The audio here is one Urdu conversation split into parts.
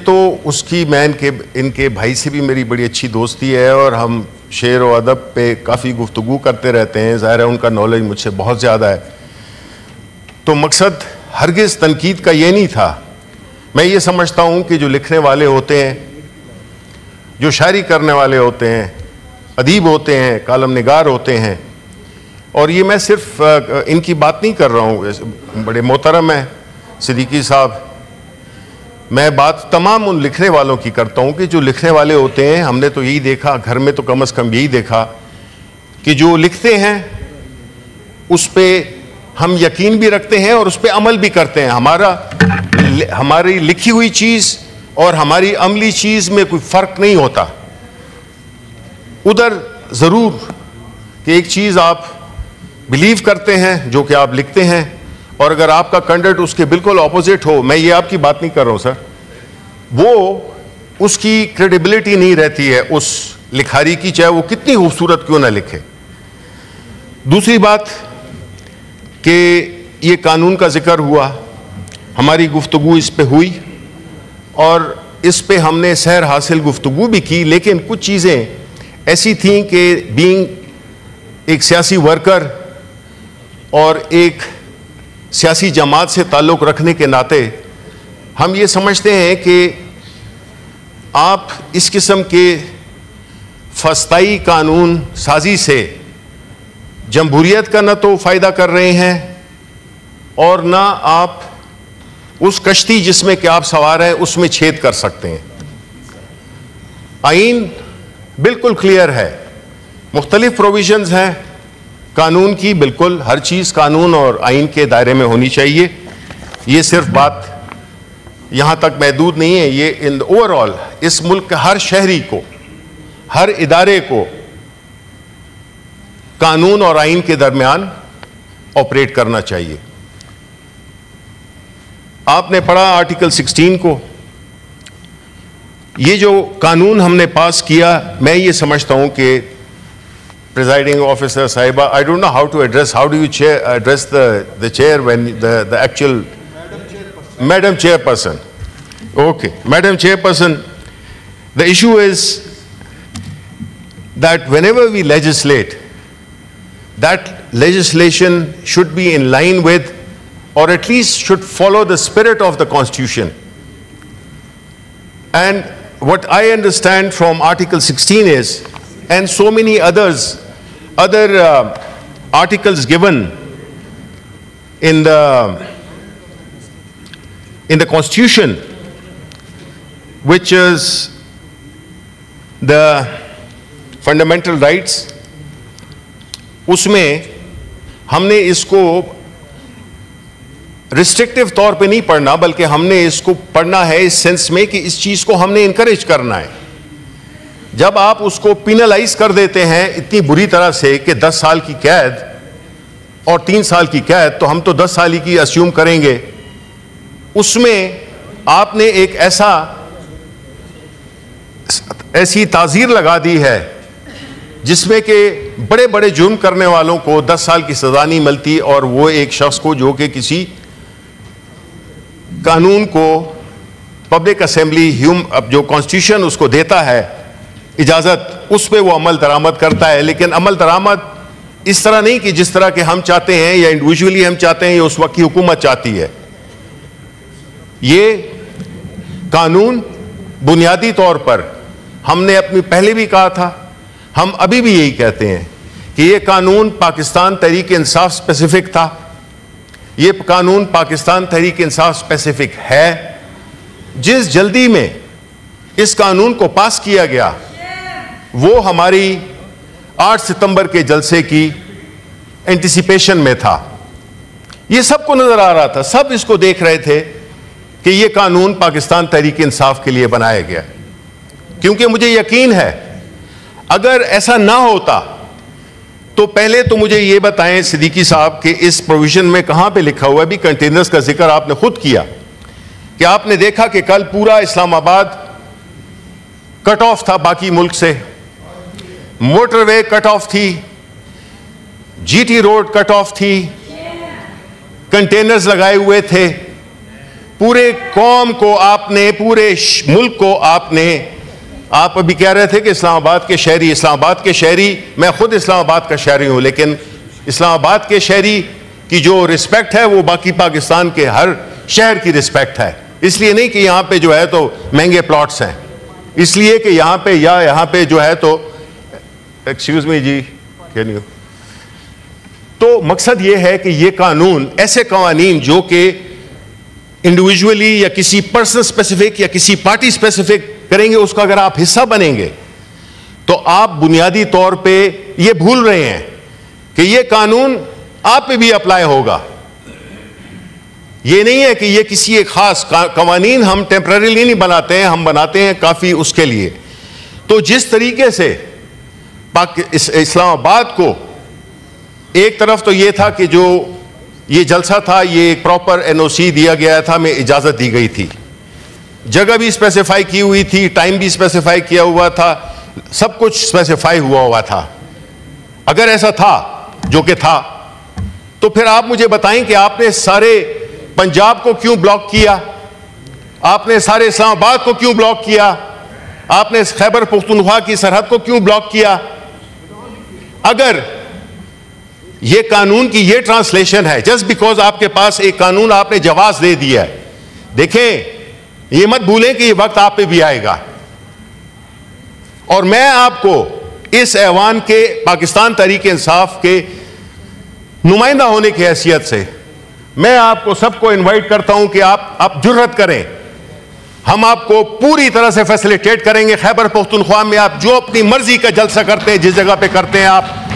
تو اس کی میں ان کے بھائی سے بھی میری بڑی اچھی دوستی ہے اور ہم شعر و ادب پہ کافی گفتگو کرتے رہتے ہیں. ظاہر ہے ان کا نالج مجھ سے بہت زیادہ ہے. تو مقصد ہرگز تنقید کا یہ نہیں تھا. میں یہ سمجھتا ہوں کہ جو لکھنے والے ہوتے ہیں, جو شاعری کرنے والے ہوتے ہیں, ادیب ہوتے ہیں, کالم نگار ہوتے ہیں, اور یہ میں صرف ان کی بات نہیں کر رہا ہوں, بڑے محترم ہیں صدیقی صاحب, میں بات تمام ان لکھنے والوں کی کرتا ہوں کہ جو لکھنے والے ہوتے ہیں, ہم نے تو یہی دیکھا گھر میں, تو کم از کم یہی دیکھا کہ جو لکھتے ہیں اس پہ ہم یقین بھی رکھتے ہیں اور اس پہ عمل بھی کرتے ہیں. ہماری لکھی ہوئی چیز اور ہماری عملی چیز میں کوئی فرق نہیں ہوتا. ادھر ضرور کہ ایک چیز آپ بلیو کرتے ہیں جو کہ آپ لکھتے ہیں, اور اگر آپ کا کنٹینٹ اس کے بالکل اپوزٹ ہو, میں یہ آپ کی بات نہیں کر رہا ہوں سر, وہ اس کی کریڈیبلٹی نہیں رہتی ہے اس لکھاری کی, چاہے وہ کتنی خوبصورت کیوں نہ لکھے. دوسری بات کہ یہ قانون کا ذکر ہوا, ہماری گفتگو اس پہ ہوئی اور اس پہ ہم نے سیر حاصل گفتگو بھی کی, لیکن کچھ چیزیں ایسی تھیں کہ بینگ ایک سیاسی ورکر اور ایک سیاسی جماعت سے تعلق رکھنے کے ناطے ہم یہ سمجھتے ہیں کہ آپ اس قسم کے فسطائی قانون سازی سے جمہوریت کا نہ تو فائدہ کر رہے ہیں اور نہ آپ اس کشتی جس میں کہ آپ سوار ہیں اس میں چھید کر سکتے ہیں. آئین بالکل کلیئر ہے, مختلف پروویژنز ہیں قانون کی, بالکل ہر چیز قانون اور آئین کے دائرے میں ہونی چاہیے. یہ صرف بات یہاں تک محدود نہیں ہے, یہ ان اوور آل اس ملک کے ہر شہری کو, ہر ادارے کو قانون اور آئین کے درمیان آپریٹ کرنا چاہیے. آپ نے پڑھا آرٹیکل 16 کو, یہ جو قانون ہم نے پاس کیا, میں یہ سمجھتا ہوں کہ presiding officer صاحبہ, I don't know how to address, how do you address the chair when the actual Madam Chairperson. Okay, Madam Chairperson, the issue is that whenever we legislate, that legislation should be in line with, or at least should follow the spirit of the Constitution. And what I understand from Article 16 is, and so many other articles given in the Constitution, which is the fundamental rights, اس میں ہم نے اس کو ریسٹرکٹیو طور پہ نہیں پڑھنا, بلکہ ہم نے اس کو پڑھنا ہے اس سینس میں کہ اس چیز کو ہم نے انکریج کرنا ہے. جب آپ اس کو پینلائز کر دیتے ہیں اتنی بری طرح سے کہ 10 سال کی قید اور 3 سال کی قید, تو ہم تو 10 سال کی اسیوم کریں گے. اس میں آپ نے ایک ایسی تعزیر لگا دی ہے جس میں کہ بڑے بڑے جرم کرنے والوں کو 10 سال کی سزا نہیں ملتی, اور وہ ایک شخص کو جو کہ کسی قانون کو پبلک اسمبلی جو کانسٹیٹیوشن اس کو دیتا ہے اجازت, اس پہ وہ عمل درآمد کرتا ہے. لیکن عمل درآمد اس طرح نہیں کہ جس طرح کہ ہم چاہتے ہیں یا انڈیویجولی ہم چاہتے ہیں یا اس وقت کی حکومت چاہتی ہے. یہ قانون بنیادی طور پر ہم نے اپنی پہلے بھی کہا تھا, ہم ابھی بھی یہی کہتے ہیں کہ یہ قانون پاکستان تحریک انصاف اسپیسیفک تھا, یہ قانون پاکستان تحریک انصاف اسپیسیفک ہے. جس جلدی میں اس قانون کو پاس کیا گیا وہ ہماری 8 ستمبر کے جلسے کی اینٹیسپیشن میں تھا. یہ سب کو نظر آ رہا تھا, سب اس کو دیکھ رہے تھے کہ یہ قانون پاکستان تحریک انصاف کے لیے بنایا گیا. کیونکہ مجھے یقین ہے اگر ایسا نہ ہوتا تو پہلے تو مجھے یہ بتائیں صدیقی صاحب کہ اس پروویژن میں کہاں پہ لکھا ہوا ہے, بھی کنٹینرز کا ذکر آپ نے خود کیا کہ آپ نے دیکھا کہ کل پورا اسلام آباد کٹ آف تھا باقی ملک سے, موٹر وے کٹ آف تھی, G T road cut off تھی, کنٹینرز لگائے ہوئے تھے, پورے قوم کو آپ نے, پورے ملک کو آپ نے, آپ ابھی کہہ رہے تھے کہ اسلام آباد کے شہری, اسلام آباد کے شہری, میں خود اسلام آباد کا شہری ہوں, لیکن اسلام آباد کے شہری کی جو رسپیکٹ ہے وہ باقی پاکستان کے ہر شہر کی رسپیکٹ ہے. اس لیے نہیں کہ یہاں پہ جو ہے تو مہنگے پلاٹس ہیں, اس لیے کہ یہاں پہ یا یہاں پہ جو ہے تو ایکسکیوز می جی کیا نہیں ہو. تو مقصد یہ ہے کہ یہ قانون, ایسے قوانین جو کہ انڈیویجولی یا کسی پرسن اسپیسیفک یا کسی پارٹی اسپیسیفک کریں گے, اس کا اگر آپ حصہ بنیں گے تو آپ بنیادی طور پہ یہ بھول رہے ہیں کہ یہ قانون آپ پہ بھی اپلائی ہوگا. یہ نہیں ہے کہ یہ کسی ایک خاص قوانین ہم ٹیمپرریلی نہیں بناتے ہیں, ہم بناتے ہیں کافی اس کے لیے. تو جس طریقے سے اسلام آباد کو ایک طرف تو یہ تھا کہ جو یہ جلسہ تھا یہ ایک پراپر این او سی دیا گیا تھا, میں اجازت دی گئی تھی, جگہ بھی اسپیسیفائی کی ہوئی تھی, ٹائم بھی اسپیسیفائی کیا ہوا تھا, سب کچھ اسپیسیفائی ہوا تھا. اگر ایسا تھا جو کہ تھا تو پھر آپ مجھے بتائیں کہ آپ نے سارے پنجاب کو کیوں بلاک کیا, آپ نے سارے اسلام آباد کو کیوں بلاک کیا, آپ نے خیبر پختونخوا کی سرحد کو کیوں بلاک کیا؟ اگر یہ قانون کی یہ ٹرانسلیشن ہے, جسٹ بیکاز آپ کے پاس ایک قانون آپ نے جواز دے دیا ہے, دیکھیں یہ مت بھولیں کہ یہ وقت آپ پہ بھی آئے گا. اور میں آپ کو اس ایوان کے پاکستان تحریک انصاف کے نمائندہ ہونے کی حیثیت سے میں آپ کو سب کو انوائٹ کرتا ہوں کہ آپ جرأت کریں, ہم آپ کو پوری طرح سے فیسیلیٹیٹ کریں گے. خیبر پختونخوا میں آپ جو اپنی مرضی کا جلسہ کرتے ہیں, جس جگہ پہ کرتے ہیں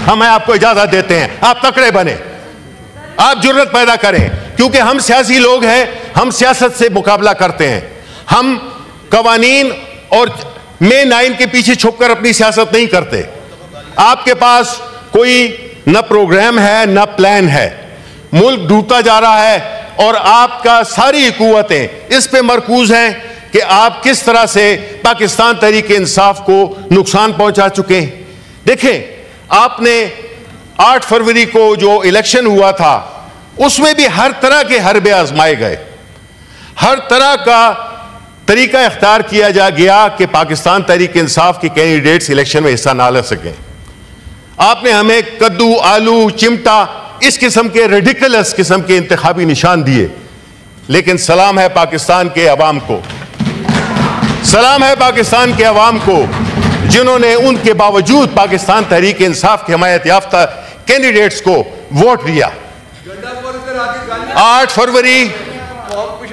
ہمیں آپ کو اجازت دیتے ہیں. آپ تکڑے بنیں, آپ جرأت پیدا کریں, کیونکہ ہم سیاسی لوگ ہیں, ہم سیاست سے مقابلہ کرتے ہیں, ہم قوانین اور مین آئین کے پیچھے چھپ کر اپنی سیاست نہیں کرتے. آپ کے پاس کوئی نہ پروگرام ہے نہ پلان ہے, ملک ڈوبتا جا رہا ہے اور آپ کا ساری قوتیں اس پہ مرکوز ہیں کہ آپ کس طرح سے پاکستان تحریک انصاف کو نقصان پہنچا چکے ہیں. دیکھیں آپ نے 8 فروری کو جو الیکشن ہوا تھا اس میں بھی ہر طرح کے حربے آزمائے گئے, ہر طرح کا طریقہ اختیار کیا جا گیا کہ پاکستان تحریک انصاف کے کینڈیڈیٹس الیکشن میں حصہ نہ لے سکیں. آپ نے ہمیں کدو, آلو, چمٹا, اس قسم کے ریڈیکلس قسم کے انتخابی نشان دیے, لیکن سلام ہے پاکستان کے عوام کو, سلام ہے پاکستان کے عوام کو جنہوں نے ان کے باوجود پاکستان تحریک انصاف کے حمایت یافتہ کینڈیڈیٹس کو ووٹ دیا.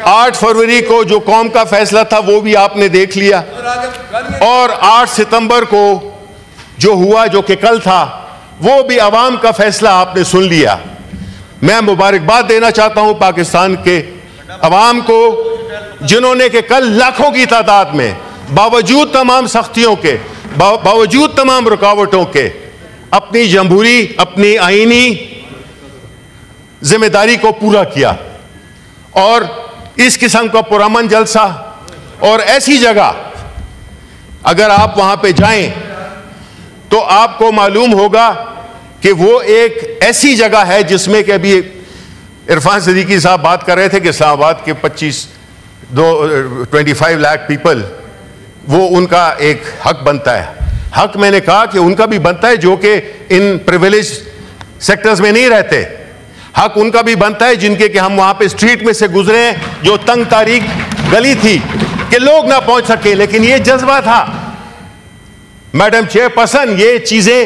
8 فروری کو جو قوم کا فیصلہ تھا وہ بھی آپ نے دیکھ لیا, اور 8 ستمبر کو جو ہوا جو کہ کل تھا وہ بھی عوام کا فیصلہ آپ نے سن لیا. میں مبارکباد دینا چاہتا ہوں پاکستان کے عوام کو جنہوں نے کہ کل لاکھوں کی تعداد میں باوجود تمام سختیوں کے, باوجود تمام رکاوٹوں کے اپنی جمہوری, اپنی آئینی ذمہ داری کو پورا کیا. اور اس قسم کا پرامن جلسہ اور ایسی جگہ اگر آپ وہاں پہ جائیں تو آپ کو معلوم ہوگا کہ وہ ایک ایسی جگہ ہے جس میں کہ ابھی عرفان صدیقی صاحب بات کر رہے تھے کہ اسلام آباد کے 25 لاکھ پیپل, وہ ان کا ایک حق بنتا ہے. حق میں نے کہا کہ ان کا بھی بنتا ہے جو کہ ان پریویلیج سیکٹرز میں نہیں رہتے. حق ان کا بھی بنتا ہے جن کے کہ ہم وہاں پہ اسٹریٹ میں سے گزرے ہیں, جو تنگ تاریک گلی تھی کہ لوگ نہ پہنچ سکے, لیکن یہ جذبہ تھا. میڈم چیئر پرسن, یہ چیزیں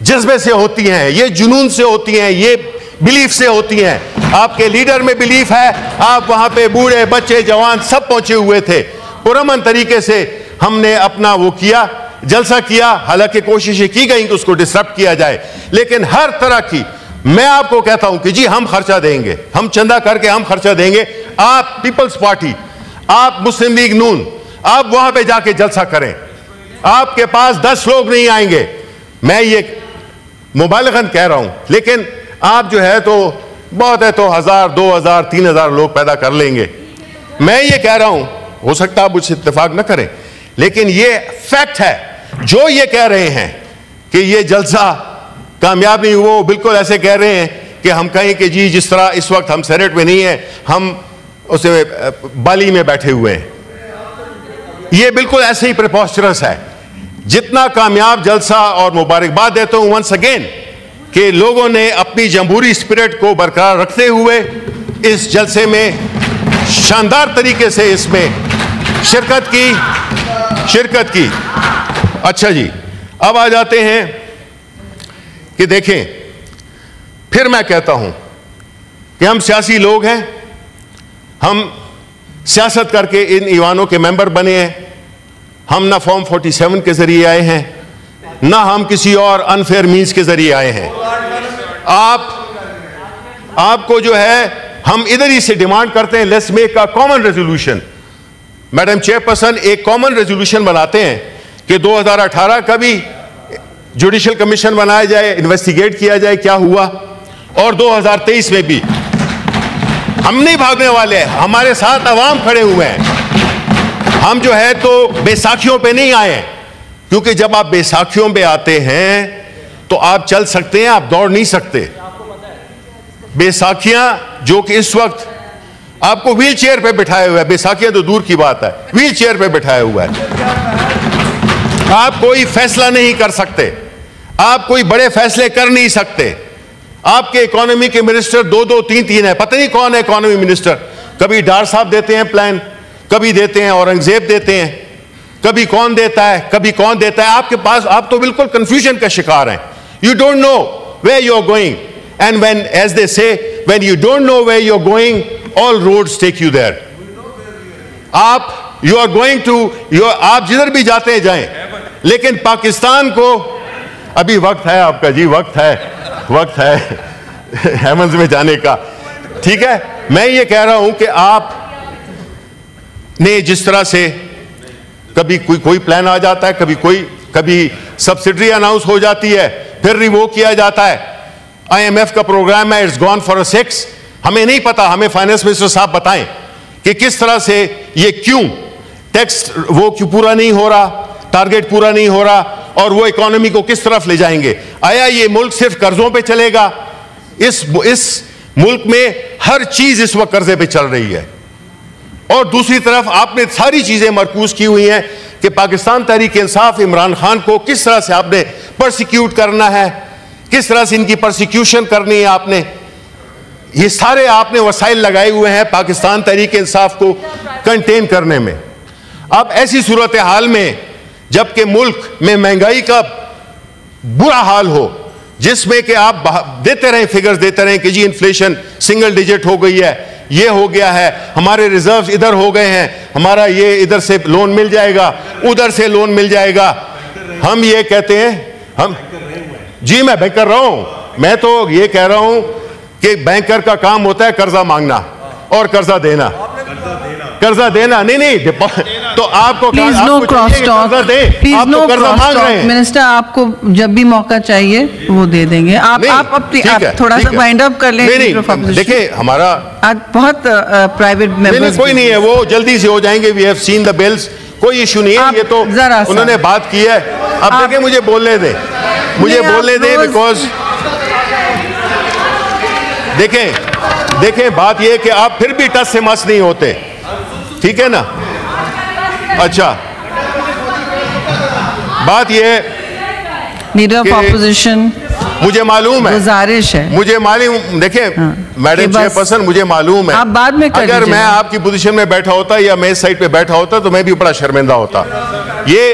جذبے سے ہوتی ہیں, یہ جنون سے ہوتی ہیں, یہ بلیف سے ہوتی ہیں. آپ کے لیڈر میں بلیف ہے, آپ وہاں پہ بوڑھے بچے جوان سب پہنچے ہوئے تھے. پرامن طریقے سے ہم نے اپنا وہ کیا, جلسہ کیا, حالانکہ کوششیں کی گئیں کہ اس کو ڈسٹرب کیا جائے, لیکن ہر طرح کی. میں آپ کو کہتا ہوں کہ جی ہم خرچہ دیں گے, ہم چندہ کر کے ہم خرچہ دیں گے. آپ پیپلز پارٹی, آپ مسلم لیگ نون, آپ وہاں پہ جا کے جلسہ کریں. آپ کے پاس 10 لوگ نہیں آئیں گے, میں یہ مبالغاً کہہ رہا ہوں, لیکن آپ جو ہے تو بہت ہے تو 1000, 2000, 3000 لوگ پیدا کر لیں گے. میں یہ کہہ رہا ہوں, ہو سکتا ہے آپ مجھ سے اتفاق نہ کریں, لیکن یہ فیکٹ ہے. جو یہ کہہ رہے ہیں کہ یہ جلسہ کامیاب نہیں, وہ بالکل ایسے کہہ رہے ہیں کہ ہم کہیں کہ جی جس طرح اس وقت ہم سینٹ میں نہیں ہیں, ہم اسے بالی میں بیٹھے ہوئے ہیں. یہ بالکل ایسے ہی پریپوسچرس ہے. جتنا کامیاب جلسہ, اور مبارکباد دیتا ہوں ونس اگین کہ لوگوں نے اپنی جمہوری اسپرٹ کو برقرار رکھتے ہوئے اس جلسے میں شاندار طریقے سے اس میں شرکت کی. اچھا جی, اب آ جاتے ہیں کہ دیکھیں, پھر میں کہتا ہوں کہ ہم سیاسی لوگ ہیں, ہم سیاست کر کے ان ایوانوں کے ممبر بنے ہیں. ہم نہ فارم 47 کے ذریعے آئے ہیں, نہ ہم کسی اور انفیئر مینز کے ذریعے آئے ہیں. آپ کو جو ہے ہم ادھر ہی سے ڈیمانڈ کرتے ہیں, let's make a common resolution. Madam chairperson, ایک کامن ریزولوشن بناتے ہیں کہ 2018 کا بھی جوڈیشل کمیشن بنایا جائے, انویسٹیگیٹ کیا جائے کیا ہوا, اور 2023 میں بھی. ہم نہیں بھاگنے والے, ہمارے ساتھ عوام کھڑے ہوئے ہیں. ہم جو ہے تو بیساکھیوں پہ نہیں آئے ہیں, کیونکہ جب آپ بیساکھیوں پہ آتے ہیں تو آپ چل سکتے ہیں, آپ دوڑ نہیں سکتے. بیساکھیاں جو کہ اس وقت آپ کو ویل چیئر پہ بٹھائے ہوئے ہیں, بیساکھیاں تو دور کی بات ہے, ویل چیئر پہ بٹھائے ہوا ہے. آپ کوئی فیصلہ نہیں کر سکتے, آپ کوئی بڑے فیصلے کر نہیں سکتے. آپ کے اکانومی کے منسٹر 2 3 ہیں, پتہ نہیں کون ہے اکانومی منسٹر. کبھی ڈار صاحب دیتے ہیں پلان, کبھی دیتے ہیں اورنگزیب دیتے ہیں, کبھی کون دیتا ہے, کبھی کون دیتا ہے. آپ کے پاس, آپ تو بالکل کنفیوژن کا شکار ہیں. You don't know where you're going. And when, as they say, when you don't know where you're going, all roads take you there. You are going to, آپ جدھر بھی جاتے ہیں جائیں, لیکن پاکستان کو ابھی وقت ہے آپ کا جی, وقت ہے ہیمنز میں جانے کا. ٹھیک ہے, میں یہ کہہ رہا ہوں کہ آپ نے جس طرح سے کبھی کوئی پلان آ جاتا ہے, کبھی سبسڈری اناؤنس ہو جاتی ہے, پھر ریووک کیا جاتا ہے. IMF کا پروگرام ہے, اٹس گون فار اے 6. ہمیں نہیں پتا, ہمیں فائنانس منسٹر صاحب بتائیں کہ کس طرح سے یہ کیوں ٹیکس وہ کیوں پورا نہیں ہو رہا, ٹارگیٹ پورا نہیں ہو رہا, اور وہ اکانومی کو کس طرف لے جائیں گے. آیا یہ ملک صرف قرضوں پہ چلے گا؟ اس ملک میں ہر چیز اس وقت قرضے پہ چل رہی ہے. اور دوسری طرف آپ نے ساری چیزیں مرکوز کی ہوئی ہیں کہ پاکستان تحریک انصاف, عمران خان کو کس طرح سے آپ نے پرسیکیوٹ کرنا ہے, کس طرح سے ان کی پرسیکیوشن کرنی ہے آپ نے. یہ سارے آپ نے وسائل لگائے ہوئے ہیں پاکستان تحریک انصاف کو کنٹین کرنے میں. اب ایسی صورتحال میں جبکہ ملک میں مہنگائی کا برا حال ہو, جس میں کہ آپ دیتے رہیں فگرز دیتے رہیں کہ جی انفلیشن سنگل ڈیجٹ ہو گئی ہے, یہ ہو گیا ہے, ہمارے ریزروز ادھر ہو گئے ہیں, ہمارا یہ ادھر سے لون مل جائے گا, ادھر سے لون مل جائے گا. ہم یہ کہتے ہیں, ہم جی میں بینکر رہا ہوں, میں تو یہ کہہ رہا ہوں کہ بینکر کا کام ہوتا ہے قرضہ مانگنا اور قرضہ دینا. نہیں تو آپ کو قرضہ دیں, آپ تو قرضہ مانگ رہے ہیں. منسٹر آپ کو جب بھی موقع چاہیے وہ دے دیں گے. آپ تھوڑا سا وائنڈ اپ کر لیں. دیکھیں ہمارا بہت پرائیویٹ ممبرز کوئی نہیں ہے, وہ جلدی سے ہو جائیں گے. We have seen the bills, کوئی ایشو نہیں ہے. یہ تو انہوں نے بات کی ہے. اب دیکھیں مجھے بولنے دیں, بیکاز دیکھیں بات یہ کہ آپ پھر بھی ٹس سے مس نہیں ہوتے, ٹھیک ہے نا. اچھا بات یہ ہے, لیڈر آف اپوزیشن, مجھے معلوم ہے, گزارش ہے, مجھے معلوم, دیکھیں میڈم چیئر پرسن, مجھے معلوم ہے آپ بعد میں اگر میں آپ کی پوزیشن میں بیٹھا ہوتا یا میں اس سائڈ پہ بیٹھا ہوتا تو میں بھی بڑا شرمندہ ہوتا. یہ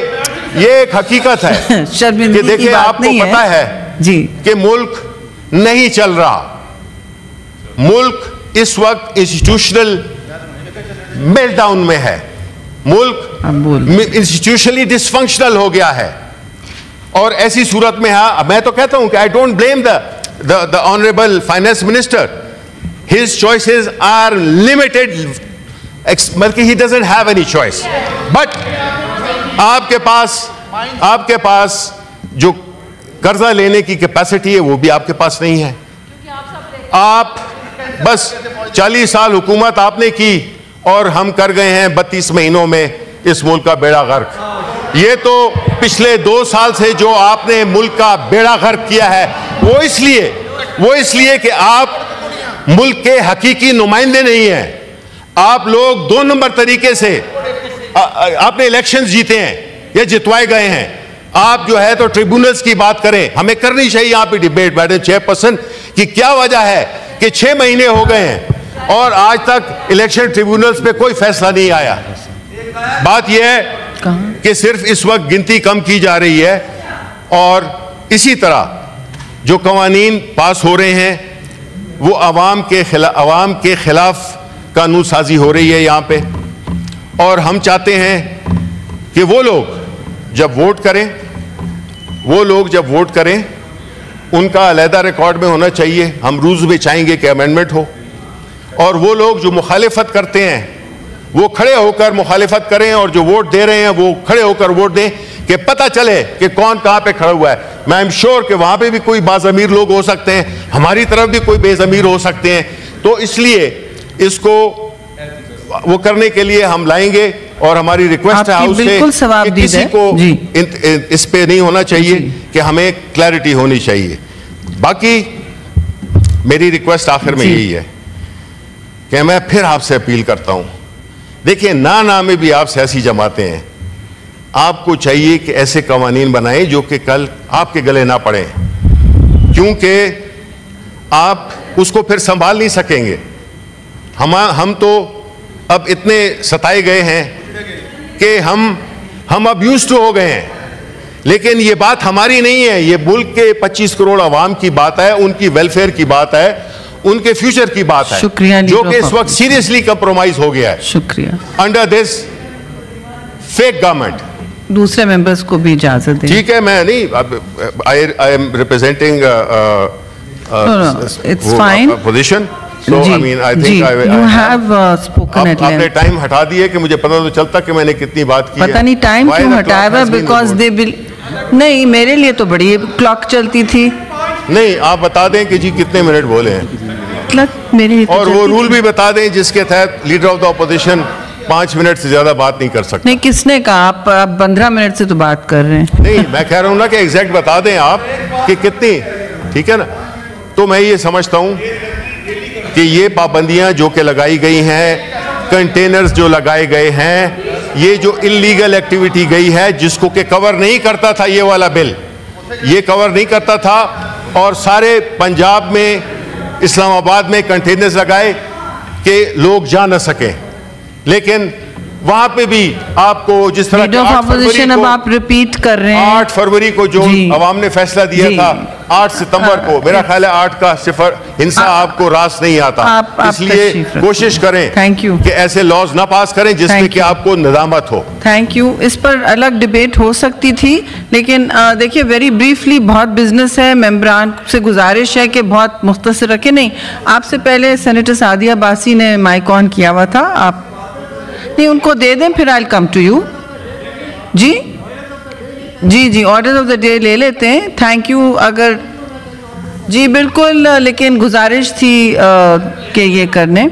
ایک حقیقت ہے کہ دیکھیں آپ کو پتا ہے کہ ملک نہیں چل رہا. ملک اس وقت انسٹیٹیوشنل میلٹ ڈاؤن میں ہے, ملک انسٹیٹیوشنلی ڈسفنکشنل ہو گیا ہے. اور ایسی صورت میں میں تو کہتا ہوں کہ I don't blame the honorable finance minister. His choices are limited, بلکہ he doesn't have any choice. But آپ کے پاس جو قرضہ لینے کی کیپیسٹی ہے وہ بھی آپ کے پاس نہیں ہے. آپ بس 40 سال حکومت آپ نے کی اور ہم کر گئے ہیں 32 مہینوں میں اس ملک کا بیڑا غرق. یہ تو پچھلے 2 سال سے جو آپ نے ملک کا بیڑا غرق کیا ہے وہ اس لیے کہ آپ ملک کے حقیقی نمائندے نہیں ہیں. آپ لوگ 2 نمبر طریقے سے آپ نے الیکشنز جیتے ہیں یا جتوائے گئے ہیں. آپ جو ہے تو ٹریبونلز کی بات کریں. ہمیں کرنی چاہیے یہاں پہ ڈیبیٹ میڈم چیئرپرسن کہ کیا وجہ ہے کہ 6 مہینے ہو گئے ہیں اور آج تک الیکشن ٹریبونلز پہ کوئی فیصلہ نہیں آیا. بات یہ ہے کہ صرف اس وقت گنتی کم کی جا رہی ہے اور اسی طرح جو قوانین پاس ہو رہے ہیں وہ عوام کے خلاف قانون سازی ہو رہی ہے یہاں پہ. اور ہم چاہتے ہیں کہ وہ لوگ جب ووٹ کریں ان کا علیحدہ ریکارڈ میں ہونا چاہیے. ہم رولز میں چاہیں گے کہ امینڈمنٹ ہو اور وہ لوگ جو مخالفت کرتے ہیں وہ کھڑے ہو کر مخالفت کریں اور جو ووٹ دے رہے ہیں وہ کھڑے ہو کر ووٹ دیں کہ پتہ چلے کہ کون کہاں پہ کھڑا ہوا ہے. میں ایم شور کہ وہاں پہ بھی کوئی باضمیر لوگ ہو سکتے ہیں, ہماری طرف بھی کوئی بے ضمیر ہو سکتے ہیں. تو اس لیے اس کو وہ کرنے کے لیے ہم لائیں گے اور ہماری ریکویسٹ ہے ہاؤس سے کہ کسی کو اس پہ نہیں ہونا چاہیے کہ ہمیں کلیئرٹی ہونی چاہیے. باقی میری ریکویسٹ آخر میں یہی ہے کہ میں پھر آپ سے اپیل کرتا ہوں, دیکھیں نا میں بھی آپ سیاسی جماعتیں ہیں, آپ کو چاہیے کہ ایسے قوانین بنائیں جو کہ کل آپ کے گلے نہ پڑیں, کیونکہ آپ اس کو پھر سنبھال نہیں سکیں گے. ہم تو اب اتنے ستائے گئے ہیں کہ ہم اب یوزڈ ٹو ہو گئے ہیں, لیکن یہ بات ہماری نہیں ہے, یہ ملک کے 25 کروڑ عوام کی بات ہے, ان کی ویلفیئر کی بات ہے, ان کے فیوچر کی بات ہے, جو کہ اس وقت سیریسلی کمپرومائز ہو گیا ہے. شکریہ. Under this fake government. دوسرے ممبرز کو بھی اجازت دیں. ٹھیک ہے, میں نہیں, I am representing it's fine position. So I mean I think you have spoken at length. آپ نے ٹائم ہٹا دیے کہ مجھے پتہ تو چلتا کہ میں نے کتنی بات کی ہے. پتہ نہیں ٹائم کیوں ہٹایا ہوا, because they will نہیں, میرے لیے تو بڑی کلاک چلتی تھی. نہیں, آپ بتا دیں کہ جی کتنے منٹ بولے ہیں اور وہ رول بھی بتا دیں جس کے تحت leader of the opposition 5 minute سے زیادہ بات نہیں کر سکتا. نہیں, کس نے کہا؟ آپ 15 منٹ سے تو بات کر رہے ہیں. نہیں, میں کہہ رہا ہوں نا کہ ایگزیکٹ بتا دیں آپ کہ کتنی. ٹھیک ہے نا. تو میں یہ سمجھتا ہوں کہ یہ پابندیاں جو کہ لگائی گئی ہیں, کنٹینرز جو لگائے گئے ہیں, یہ جو انلیگل ایکٹیویٹی گئی ہے جس کو کہ کور نہیں کرتا تھا یہ والا بل, یہ کور نہیں کرتا تھا, اور سارے پنجاب میں اسلام آباد میں کنٹینرز لگائے کہ لوگ جا نہ سکیں. لیکن وہاں پہ بھی آپ کو جس طرح 8 فروری کو جو عوام نے فیصلہ دیا تھا, 8 ستمبر کو, میرا خیال ہے 8 کا صفر ہنسا آپ کو راست نہیں آتا. اس لیے کوشش کریں کہ ایسے لاز نہ پاس کریں جس میں کہ آپ کو ندامت ہو. Thank you. اس پر الگ ڈیبیٹ ہو سکتی تھی, لیکن دیکھیے ویری بریفلی, بہت بزنس ہے, ممبران سے گزارش ہے کہ بہت مختصر رکھیں. نہیں, آپ سے پہلے سینیٹر سعدیہ عباسی نے مائک آن کیا ہوا تھا, آپ نہیں ان کو دے دیں, پھر I'll come to you. جی آرڈر آف دا ڈے لے لیتے ہیں. Thank you. اگر جی بالکل, لیکن گزارش تھی کہ یہ کرنے.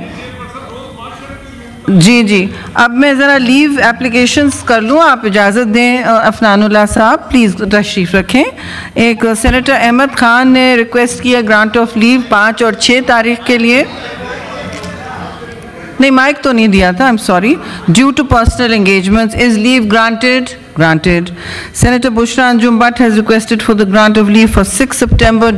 جی اب میں ذرا لیو اپلیکیشنز کر لوں, آپ اجازت دیں. افنان اللہ صاحب پلیز تشریف رکھیں. ایک سینیٹر احمد خان نے ریکویسٹ کیا گرانٹ آف لیو 5 اور 6 تاریخ کے لیے. نہیں, مائک تو نہیں دیا تھا, I'm sorry. Due to personal engagements, is leave granted? Granted. Senator Bushra Anjum Butt has requested for the grant of leave for 6 September.